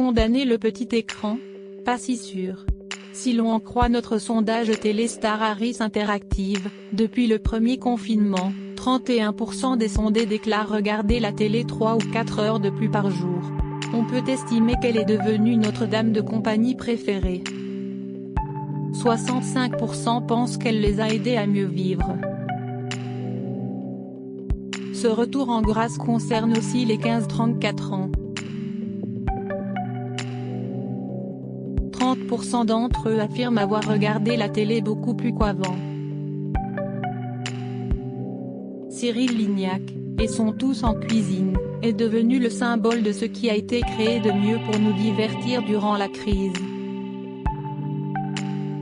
Condamner le petit écran? Pas si sûr. Si l'on en croit notre sondage Téléstar Harris Interactive, depuis le premier confinement, 31% des sondés déclarent regarder la télé 3 ou 4 heures de plus par jour. On peut estimer qu'elle est devenue notre dame de compagnie préférée. 65% pensent qu'elle les a aidés à mieux vivre. Ce retour en grâce concerne aussi les 15-34 ans. 30% d'entre eux affirment avoir regardé la télé beaucoup plus qu'avant. Cyril Lignac, et sont tous en cuisine, est devenu le symbole de ce qui a été créé de mieux pour nous divertir durant la crise.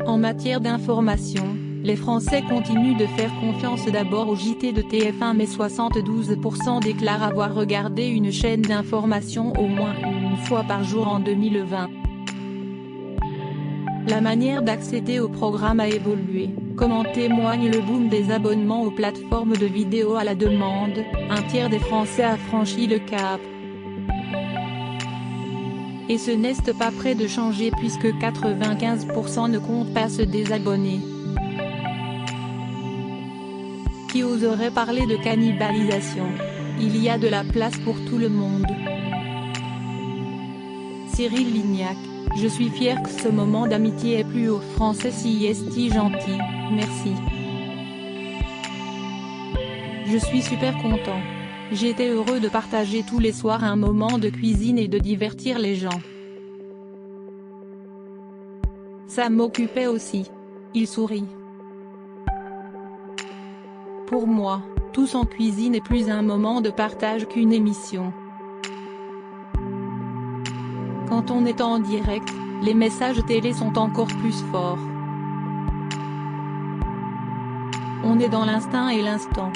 En matière d'information, les Français continuent de faire confiance d'abord au JT de TF1 mais 72% déclarent avoir regardé une chaîne d'information au moins une fois par jour en 2020. La manière d'accéder au programme a évolué, comme en témoigne le boom des abonnements aux plateformes de vidéos à la demande, un tiers des Français a franchi le cap. Et ce n'est pas près de changer puisque 95% ne comptent pas se désabonner. Qui oserait parler de cannibalisation? Il y a de la place pour tout le monde. Cyril Lignac, je suis fier que ce moment d'amitié ait plu aux Français si esti gentil, merci. Je suis super content. J'étais heureux de partager tous les soirs un moment de cuisine et de divertir les gens. Ça m'occupait aussi. Il sourit. Pour moi, Tous en cuisine est plus un moment de partage qu'une émission. Quand on est en direct, les messages télé sont encore plus forts. On est dans l'instinct et l'instant.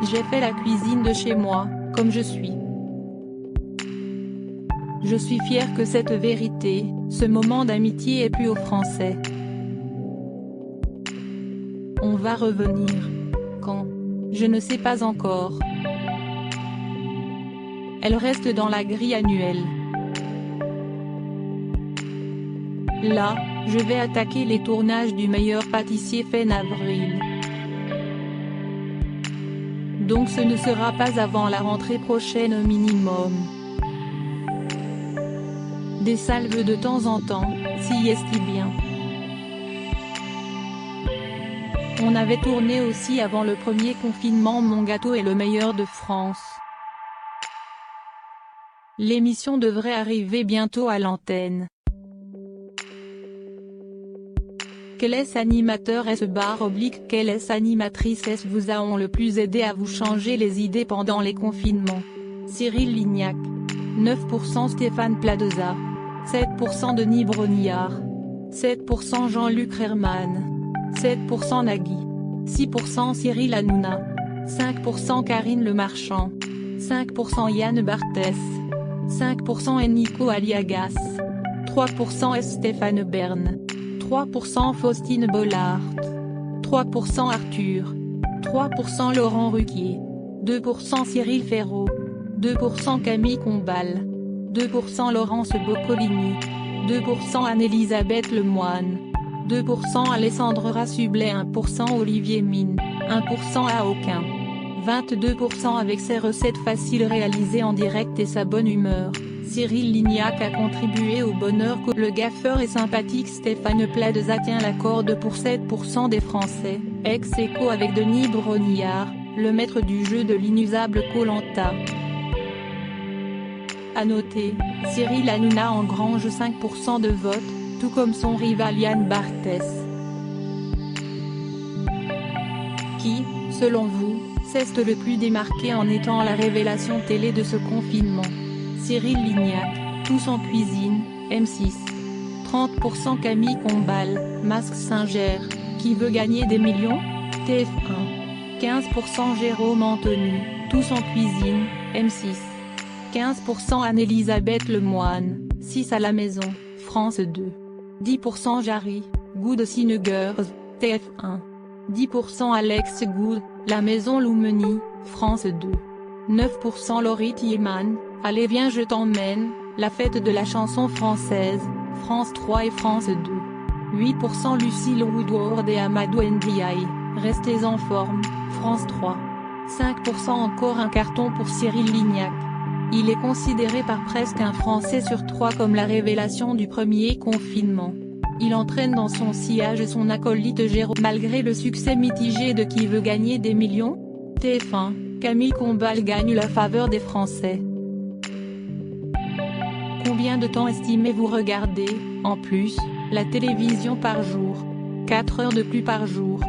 J'ai fait la cuisine de chez moi, comme je suis. Je suis fier que cette vérité, ce moment d'amitié ait plu aux Français. On va revenir. Quand? Je ne sais pas encore. Elle reste dans la grille annuelle. Là, je vais attaquer les tournages du meilleur pâtissier fin avril. Donc ce ne sera pas avant la rentrée prochaine au minimum. Des salves de temps en temps, si est-il bien. On avait tourné aussi avant le premier confinement Mon gâteau est le meilleur de France. L'émission devrait arriver bientôt à l'antenne. Quel est animateur S// quelle est animatrice S vous a le plus aidé à vous changer les idées pendant les confinements? Cyril Lignac. 9% Stéphane Plaza. 7% Denis Brognard. 7% Jean-Luc Reichmann. 7% Nagui. 6% Cyril Hanouna. 5% Karine Le Marchand. 5% Yann Barthès. 5% Enrico Aliagas. 3% S Stéphane Bern. 3% Faustine Bollard. 3% Arthur. 3% Laurent Ruquier. 2% Cyril Ferraud. 2% Camille Combal. 2% Laurence Boccolini. 2% Anne-Elisabeth Lemoine. 2% Alessandre Rassublet. 1% Olivier Mine. 1% Aoquin. 22% avec ses recettes faciles réalisées en direct et sa bonne humeur. Cyril Lignac a contribué au bonheur que le gaffeur et sympathique Stéphane Plaza tient la corde pour 7% des Français, ex-aequo avec Denis Brognard, le maître du jeu de l'inusable Koh-Lanta. À noter, Cyril Hanouna engrange 5% de vote, tout comme son rival Yann Barthès. Qui, selon vous, s'est le plus démarqué en étant la révélation télé de ce confinement? Cyril Lignac, Tous en cuisine, M6. 30% Camille Combal, Masque Singer, Qui veut gagner des millions? TF1. 15% Jérôme Anthony, Tous en cuisine, M6. 15% Anne-Elisabeth Lemoine, 6 à la maison, France 2. 10% Jarry, Good Sinnegers, TF1. 10% Alex Good, La Maison Loumeny, France 2. 9% Laurie Tiemann, Allez viens je t'emmène, la fête de la chanson française, France 3 et France 2. 8% Lucille Woodward et Amadou Ndiaye, Restez en forme, France 3. 5% encore un carton pour Cyril Lignac. Il est considéré par presque un Français sur 3 comme la révélation du premier confinement. Il entraîne dans son sillage son acolyte Jérôme. Malgré le succès mitigé de Qui veut gagner des millions ? TF1, Camille Combal gagne la faveur des Français. Combien de temps estimez-vous regarder, en plus, la télévision par jour ? 4 heures de plus par jour.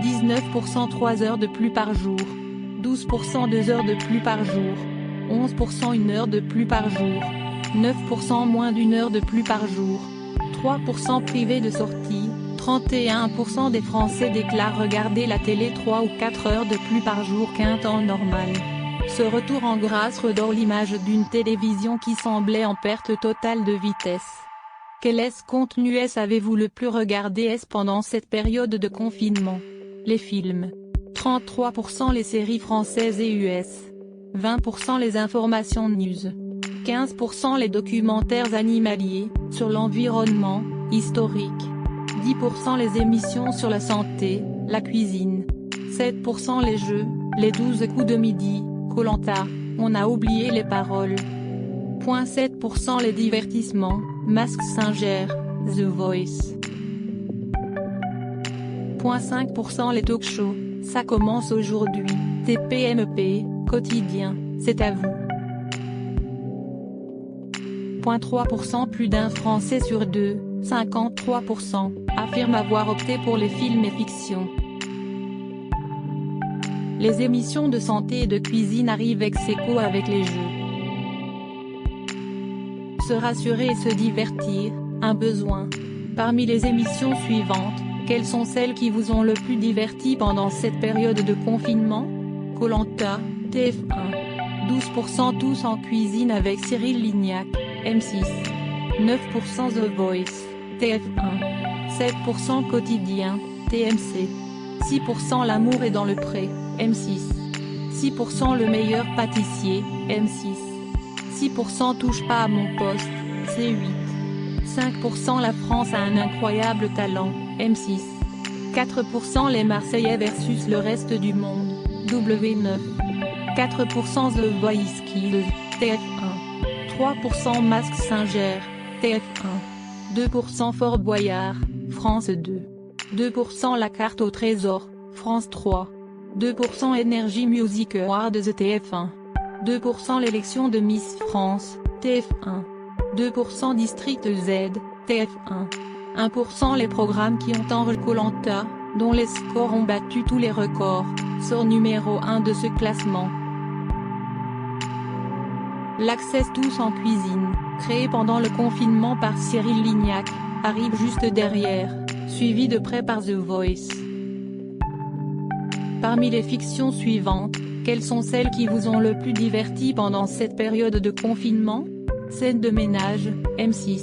19% 3 heures de plus par jour. 12% 2 heures de plus par jour. 11% 1 heure de plus par jour. 9% moins d'1 heure de plus par jour. 3% privés de sortie. 31% des Français déclarent regarder la télé 3 ou 4 heures de plus par jour qu'un temps normal. Ce retour en grâce redore l'image d'une télévision qui semblait en perte totale de vitesse. Quel contenu avez-vous le plus regardé pendant cette période de confinement ? Les films. 33% les séries françaises et US. 20% les informations news. 15% les documentaires animaliers, sur l'environnement, historique. 10% les émissions sur la santé, la cuisine. 7% les jeux, les 12 coups de midi, Koh-Lanta, on a oublié les paroles. 7% les divertissements, Mask Singer, The Voice. 5% les talk-shows, ça commence aujourd'hui, TPMP, quotidien, c'est à vous. 3% plus d'un Français sur 2, 53%, affirment avoir opté pour les films et fictions. Les émissions de santé et de cuisine arrivent ex aequo avec les jeux. Se rassurer et se divertir, un besoin. Parmi les émissions suivantes, quelles sont celles qui vous ont le plus diverti pendant cette période de confinement ? Koh-Lanta, TF1. 12% Tous en cuisine avec Cyril Lignac, M6. 9% The Voice, TF1. 7% Quotidien, TMC. 6% L'amour est dans le pré, M6. 6% Le meilleur pâtissier, M6. 6% Touche pas à mon poste, C8. 5% La France a un incroyable talent, M6. 4% Les Marseillais versus le reste du monde, W9. 4% The Voice Kids, TF1. 3% Mask Singer, TF1. 2% Fort Boyard, France 2. 2% La carte au trésor, France 3. 2% Energy Music Awards TF1. 2% L'élection de Miss France, TF1. 2% District Z, TF1. 1% Les programmes qui ont enregistré Koh-Lanta, dont les scores ont battu tous les records, sort numéro 1 de ce classement. L'Access Tous en cuisine, créé pendant le confinement par Cyril Lignac, arrive juste derrière, suivi de près par The Voice. Parmi les fictions suivantes, quelles sont celles qui vous ont le plus diverti pendant cette période de confinement ? Scène de ménage, M6.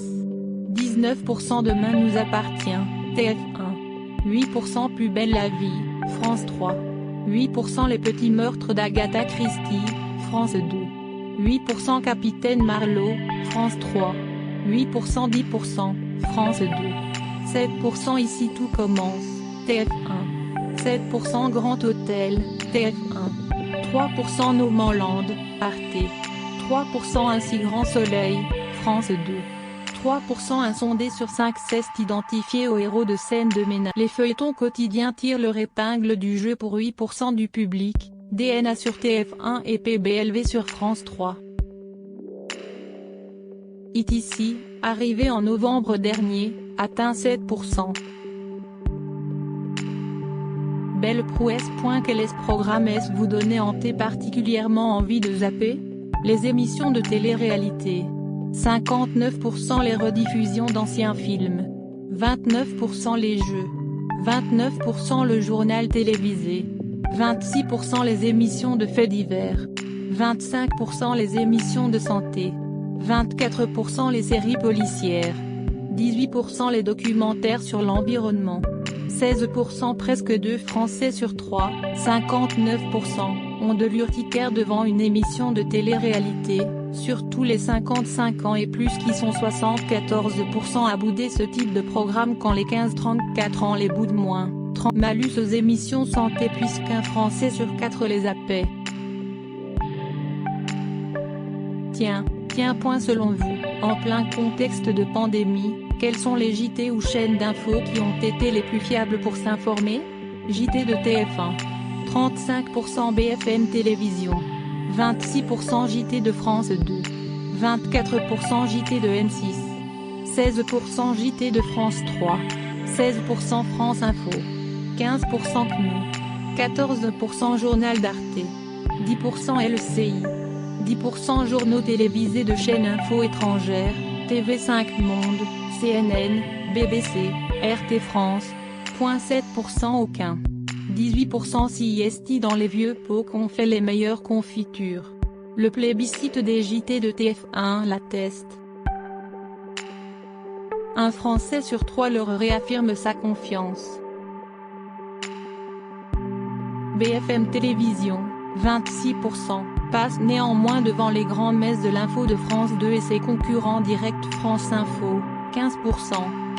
19% Demain nous appartient, TF1. 8% Plus belle la vie, France 3. 8% Les petits meurtres d'Agatha Christie, France 2. 8% Capitaine Marlowe, France 3. 8% 10%, France 2. 7% Ici tout commence, TF1. 7% Grand Hôtel, TF1. 3% No Man's Land, Arte. 3% Un si grand soleil, France 2. 3% Un sondé sur 5 cestes identifiés aux héros de scène de ménage. Les feuilletons quotidiens tirent leur épingle du jeu pour 8% du public, DNA sur TF1 et PBLV sur France 3. ETC, arrivé en novembre dernier, atteint 7%. Belle prouesse. Quel programme vous donné particulièrement envie de zapper ? Les émissions de télé-réalité. 59% les rediffusions d'anciens films. 29% les jeux. 29% le journal télévisé. 26% les émissions de faits divers. 25% les émissions de santé. 24% les séries policières. 18% les documentaires sur l'environnement. 16% presque 2 Français sur 3, 59%. ont de l'urticaire devant une émission de télé-réalité, surtout les 55 ans et plus qui sont 74% à bouder ce type de programme quand les 15-34 ans les boudent moins. 30 malus aux émissions santé puisqu'un Français sur 4 les appelle. Tiens, point selon vous, en plein contexte de pandémie, quels sont les JT ou chaînes d'infos qui ont été les plus fiables pour s'informer? JT de TF1. 35% BFM Télévision. 26% JT de France 2. 24% JT de M6. 16% JT de France 3. 16% France Info. 15% CNU. 14% Journal d'Arte. 10% LCI. 10% journaux télévisés de chaînes info étrangères, TV5 Monde, CNN, BBC, RT France. 0,7% aucun. 18% CIST dans les vieux pots qu'on fait les meilleures confitures. Le plébiscite des JT de TF1 l'atteste. Un Français sur 3 leur réaffirme sa confiance. BFM Télévision, 26%, passe néanmoins devant les grands messes de l'info de France 2 et ses concurrents directs France Info, 15%,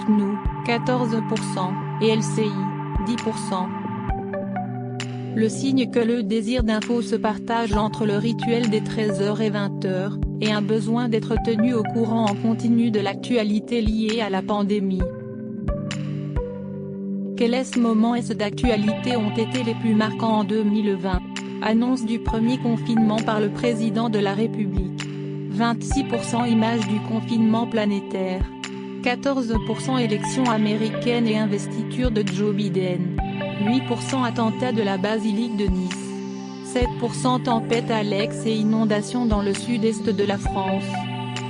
CNU, 14% et LCI, 10%. Le signe que le désir d'info se partage entre le rituel des 13h et 20h, et un besoin d'être tenu au courant en continu de l'actualité liée à la pandémie. Quels moments d'actualité ont été les plus marquants en 2020? Annonce du premier confinement par le président de la République. 26% images du confinement planétaire. 14% élections américaines et investiture de Joe Biden. 8% attentat de la basilique de Nice. 7% tempête Alex et inondations dans le sud-est de la France.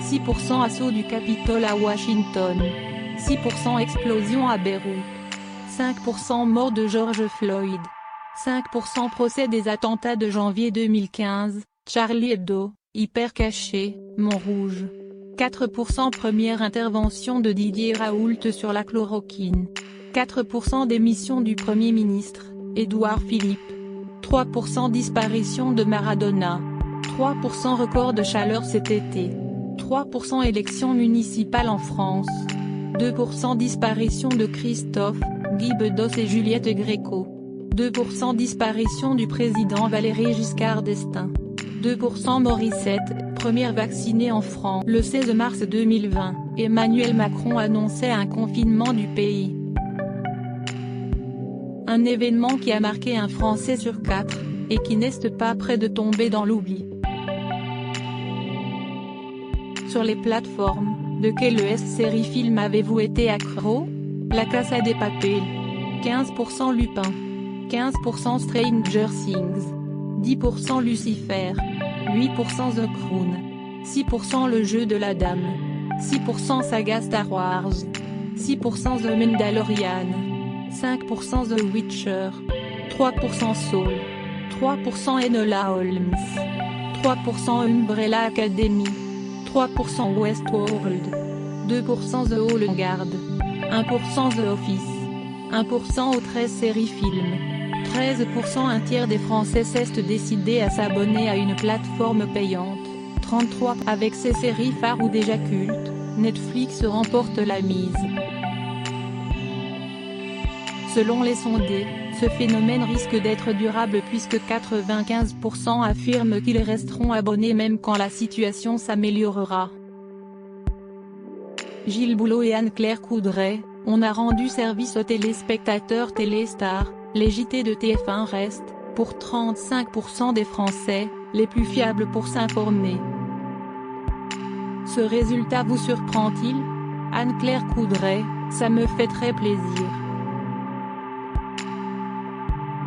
6% assaut du Capitole à Washington. 6% explosion à Beyrouth. 5% mort de George Floyd. 5% procès des attentats de janvier 2015, Charlie Hebdo, Hyper Caché, Montrouge. 4% première intervention de Didier Raoult sur la chloroquine. 4% démission du Premier ministre, Édouard Philippe. 3% disparition de Maradona. 3% record de chaleur cet été. 3% élections municipales en France. 2% disparition de Christophe, Guy Bedos et Juliette Gréco. 2% disparition du président Valéry Giscard d'Estaing. 2% Morissette, première vaccinée en France. Le 16 mars 2020, Emmanuel Macron annonçait un confinement du pays. Un événement qui a marqué un Français sur 4, et qui n'est pas près de tomber dans l'oubli. Sur les plateformes, de quelle série film avez-vous été accro? La Casa de Papel. 15% Lupin. 15% Stranger Things. 10% Lucifer. 8% The Crown. 6% Le Jeu de la Dame. 6% Saga Star Wars. 6% The Mandalorian. 5% The Witcher. 3% Soul. 3% Enola Holmes. 3% Umbrella Academy. 3% Westworld. 2% The Old Guard. 1% The Office. 1% aux 13 séries films. 13% un tiers des Français s'est décidé à s'abonner à une plateforme payante. 33% avec ses séries phares ou déjà cultes, Netflix remporte la mise. Selon les sondés, ce phénomène risque d'être durable puisque 95% affirment qu'ils resteront abonnés même quand la situation s'améliorera. Gilles Boulot et Anne-Claire Coudray, on a rendu service aux téléspectateurs Téléstar, les JT de TF1 restent, pour 35% des Français, les plus fiables pour s'informer. Ce résultat vous surprend-il? Anne-Claire Coudray, ça me fait très plaisir.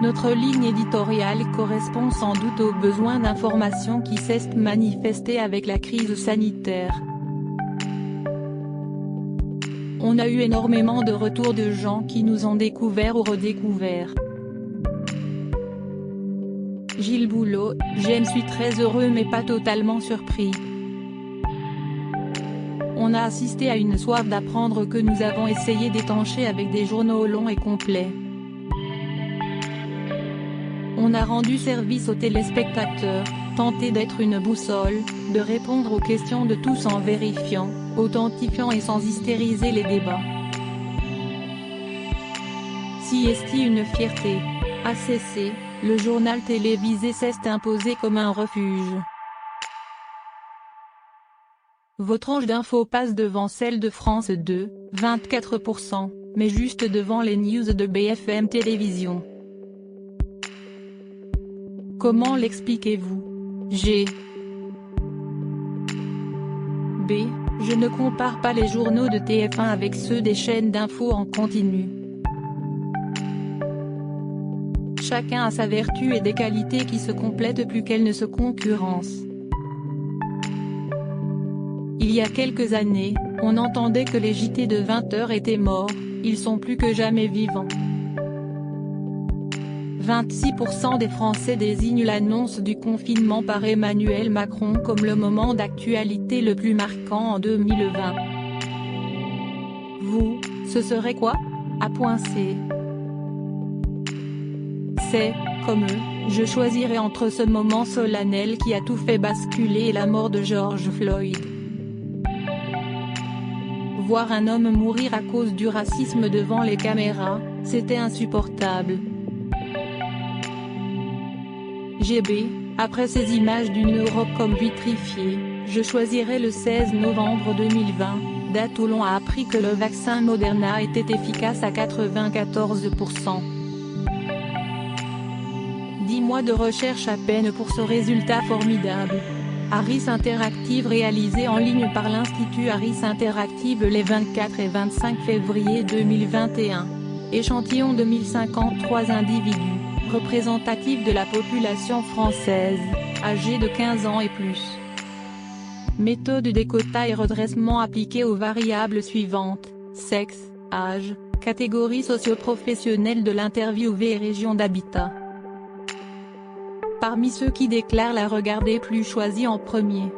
Notre ligne éditoriale correspond sans doute aux besoins d'information qui s'est manifesté avec la crise sanitaire. On a eu énormément de retours de gens qui nous ont découvert ou redécouvert. Gilles Boulot, je suis très heureux mais pas totalement surpris. On a assisté à une soif d'apprendre que nous avons essayé d'étancher avec des journaux longs et complets. On a rendu service aux téléspectateurs, tenté d'être une boussole, de répondre aux questions de tous en vérifiant, authentifiant et sans hystériser les débats. Si est une fierté. ACC, le journal télévisé s'est imposé comme un refuge. Votre tranche d'info passe devant celle de France 2, 24%, mais juste devant les news de BFM Télévision. Comment l'expliquez-vous? G. B. Je ne compare pas les journaux de TF1 avec ceux des chaînes d'info en continu. Chacun a sa vertu et des qualités qui se complètent plus qu'elles ne se concurrencent. Il y a quelques années, on entendait que les JT de 20h étaient morts, ils sont plus que jamais vivants. 26% des Français désignent l'annonce du confinement par Emmanuel Macron comme le moment d'actualité le plus marquant en 2020. Vous, ce serait quoi? A.C. C'est, comme eux, je choisirais entre ce moment solennel qui a tout fait basculer et la mort de George Floyd. Voir un homme mourir à cause du racisme devant les caméras, c'était insupportable. GB, après ces images d'une Europe comme vitrifiée, je choisirais le 16 novembre 2020, date où l'on a appris que le vaccin Moderna était efficace à 94%. 10 mois de recherche à peine pour ce résultat formidable. Harris Interactive réalisé en ligne par l'Institut Harris Interactive les 24 et 25 février 2021. Échantillon de 1053 individus, représentatifs de la population française, âgés de 15 ans et plus. Méthode des quotas et redressement appliquée aux variables suivantes, sexe, âge, catégorie socio-professionnelle de l'interviewé et région d'habitat. Parmi ceux qui déclarent la regarder plus choisi en premier.